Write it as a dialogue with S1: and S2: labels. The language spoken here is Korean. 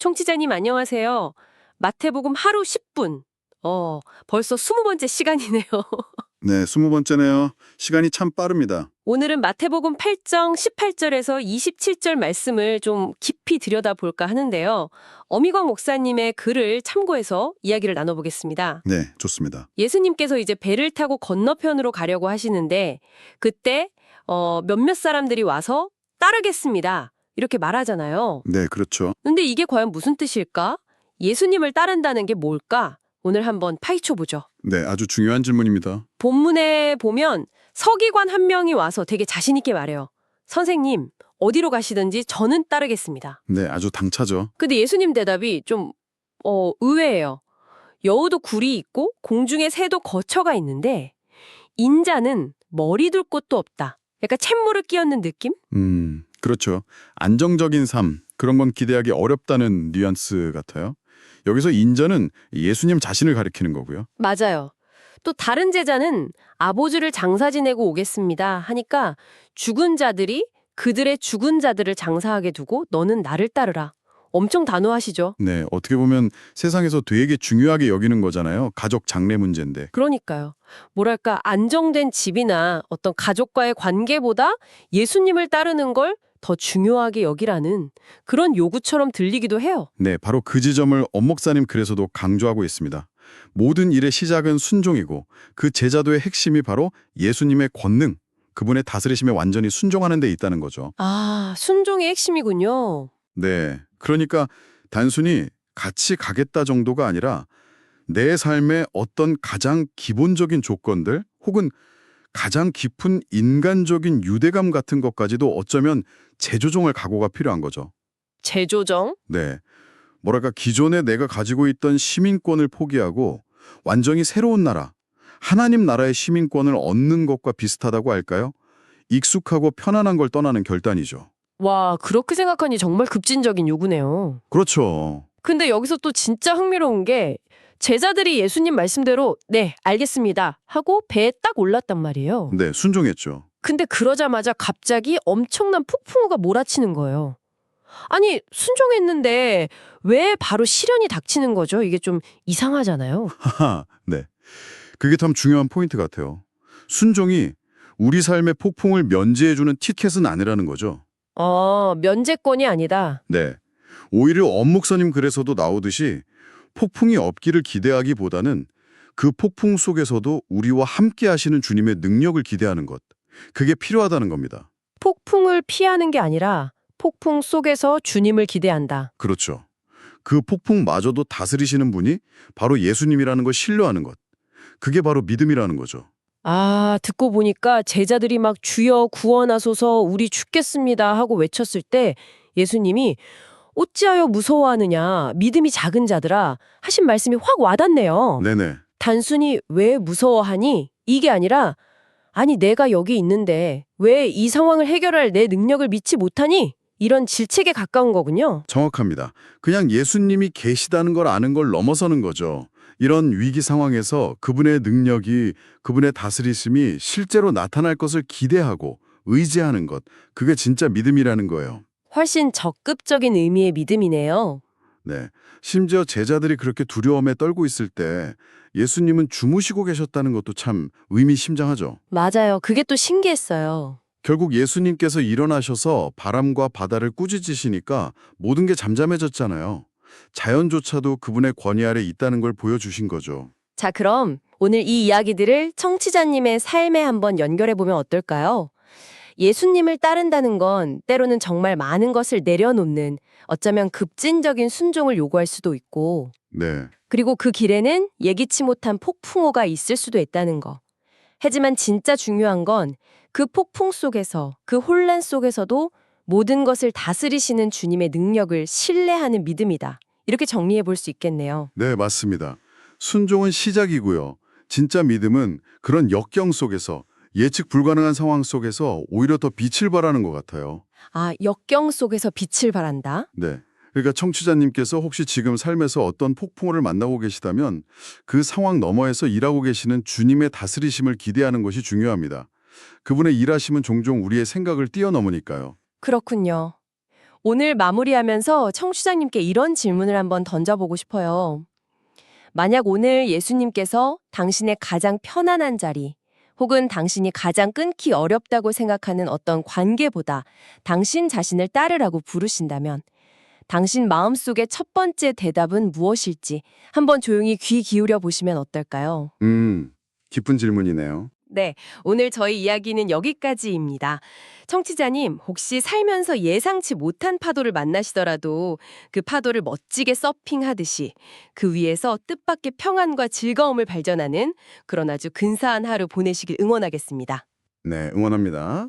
S1: 총치자님 안녕하세요. 마태복음 하루 10분. 벌써 20번째 시간이네요.
S2: 네, 20번째네요. 시간이 참 빠릅니다.
S1: 오늘은 마태복음 8장 18절에서 27절 말씀을 좀 깊이 들여다볼까 하는데요. 어미광 목사님의 글을 참고해서 이야기를 나눠보겠습니다.
S2: 네, 좋습니다.
S1: 예수님께서 이제 배를 타고 건너편으로 가려고 하시는데 그때 몇몇 사람들이 와서 따르겠습니다. 이렇게 말하잖아요.
S2: 네, 그렇죠.
S1: 근데 이게 과연 무슨 뜻일까? 예수님을 따른다는 게 뭘까? 오늘 한번 파헤쳐보죠.
S2: 네, 아주 중요한 질문입니다.
S1: 본문에 보면 서기관 한 명이 와서 되게 자신 있게 말해요. 선생님, 어디로 가시든지 저는 따르겠습니다.
S2: 네, 아주 당차죠.
S1: 근데 예수님 대답이 좀 의외예요. 여우도 굴이 있고 공중에 새도 거처가 있는데 인자는 머리 둘 곳도 없다. 약간 챗물을 끼얹는 느낌?
S2: 그렇죠. 안정적인 삶, 그런 건 기대하기 어렵다는 뉘앙스 같아요. 여기서 인자는 예수님 자신을 가리키는 거고요.
S1: 맞아요. 또 다른 제자는 아버지를 장사 지내고 오겠습니다 하니까 죽은 자들이 그들의 죽은 자들을 장사하게 두고 너는 나를 따르라. 엄청 단호하시죠.
S2: 네, 어떻게 보면 세상에서 되게 중요하게 여기는 거잖아요. 가족 장래 문제인데.
S1: 그러니까요. 뭐랄까 안정된 집이나 어떤 가족과의 관계보다 예수님을 따르는 걸 더 중요하게 여기라는 그런 요구처럼 들리기도 해요.
S2: 네, 바로 그 지점을 엄목사님 글에서도 강조하고 있습니다. 모든 일의 시작은 순종이고 그 제자도의 핵심이 바로 예수님의 권능, 그분의 다스리심에 완전히 순종하는 데 있다는 거죠.
S1: 아, 순종의 핵심이군요.
S2: 네, 그러니까 단순히 같이 가겠다 정도가 아니라 내 삶의 어떤 가장 기본적인 조건들 혹은 가장 깊은 인간적인 유대감 같은 것까지도 어쩌면 재조정할 각오가 필요한 거죠.
S1: 재조정?
S2: 네, 뭐랄까 기존에 내가 가지고 있던 시민권을 포기하고 완전히 새로운 나라, 하나님 나라의 시민권을 얻는 것과 비슷하다고 할까요? 익숙하고 편안한 걸 떠나는 결단이죠.
S1: 와, 그렇게 생각하니 정말 급진적인 요구네요.
S2: 그렇죠.
S1: 근데 여기서 또 진짜 흥미로운 게 제자들이 예수님 말씀대로 네, 알겠습니다 하고 배에 딱 올랐단 말이에요.
S2: 네, 순종했죠.
S1: 근데 그러자마자 갑자기 엄청난 폭풍우가 몰아치는 거예요. 아니, 순종했는데 왜 바로 시련이 닥치는 거죠? 이게 좀 이상하잖아요.
S2: 하하, 네. 그게 참 중요한 포인트 같아요. 순종이 우리 삶의 폭풍을 면제해주는 티켓은 아니라는 거죠.
S1: 면제권이 아니다.
S2: 네. 오히려 엄목사님 글에서도 나오듯이 폭풍이 없기를 기대하기보다는 그 폭풍 속에서도 우리와 함께 하시는 주님의 능력을 기대하는 것. 그게 필요하다는 겁니다.
S1: 폭풍을 피하는 게 아니라 폭풍 속에서 주님을 기대한다.
S2: 그렇죠. 그 폭풍마저도 다스리시는 분이 바로 예수님이라는 걸 신뢰하는 것. 그게 바로 믿음이라는 거죠.
S1: 아, 듣고 보니까 제자들이 막 주여 구원하소서 우리 죽겠습니다 하고 외쳤을 때 예수님이 어찌하여 무서워하느냐 믿음이 작은 자들아 하신 말씀이 확 와닿네요.
S2: 네네.
S1: 단순히 왜 무서워하니 이게 아니라 아니 내가 여기 있는데 왜 이 상황을 해결할 내 능력을 믿지 못하니? 이런 질책에 가까운 거군요.
S2: 정확합니다. 그냥 예수님이 계시다는 걸 아는 걸 넘어서는 거죠. 이런 위기 상황에서 그분의 능력이, 그분의 다스리심이 실제로 나타날 것을 기대하고 의지하는 것. 그게 진짜 믿음이라는 거예요.
S1: 훨씬 적극적인 의미의 믿음이네요.
S2: 네. 심지어 제자들이 그렇게 두려움에 떨고 있을 때 예수님은 주무시고 계셨다는 것도 참 의미심장하죠.
S1: 맞아요. 그게 또 신기했어요.
S2: 결국 예수님께서 일어나셔서 바람과 바다를 꾸짖으시니까 모든 게 잠잠해졌잖아요. 자연조차도 그분의 권위 아래 있다는 걸 보여주신 거죠.
S1: 자, 그럼 오늘 이 이야기들을 청취자님의 삶에 한번 연결해 보면 어떨까요? 예수님을 따른다는 건 때로는 정말 많은 것을 내려놓는 어쩌면 급진적인 순종을 요구할 수도 있고
S2: 네.
S1: 그리고 그 길에는 예기치 못한 폭풍우가 있을 수도 있다는 거. 하지만 진짜 중요한 건 그 폭풍 속에서, 그 혼란 속에서도 모든 것을 다스리시는 주님의 능력을 신뢰하는 믿음이다. 이렇게 정리해 볼 수 있겠네요.
S2: 네, 맞습니다. 순종은 시작이고요. 진짜 믿음은 그런 역경 속에서 예측 불가능한 상황 속에서 오히려 더 빛을 발하는 것 같아요.
S1: 아, 역경 속에서 빛을 발한다?
S2: 네. 그러니까 청취자님께서 혹시 지금 삶에서 어떤 폭풍우를 만나고 계시다면 그 상황 너머에서 일하고 계시는 주님의 다스리심을 기대하는 것이 중요합니다. 그분의 일하심은 종종 우리의 생각을 뛰어넘으니까요.
S1: 그렇군요. 오늘 마무리하면서 청취자님께 이런 질문을 한번 던져보고 싶어요. 만약 오늘 예수님께서 당신의 가장 편안한 자리, 혹은 당신이 가장 끊기 어렵다고 생각하는 어떤 관계보다 당신 자신을 따르라고 부르신다면 당신 마음속의 첫 번째 대답은 무엇일지 한번 조용히 귀 기울여 보시면 어떨까요?
S2: 깊은 질문이네요.
S1: 네, 오늘 저희 이야기는 여기까지입니다. 청취자님, 혹시 살면서 예상치 못한 파도를 만나시더라도 그 파도를 멋지게 서핑하듯이 그 위에서 뜻밖의 평안과 즐거움을 발견하는 그런 아주 근사한 하루 보내시길 응원하겠습니다.
S2: 네, 응원합니다.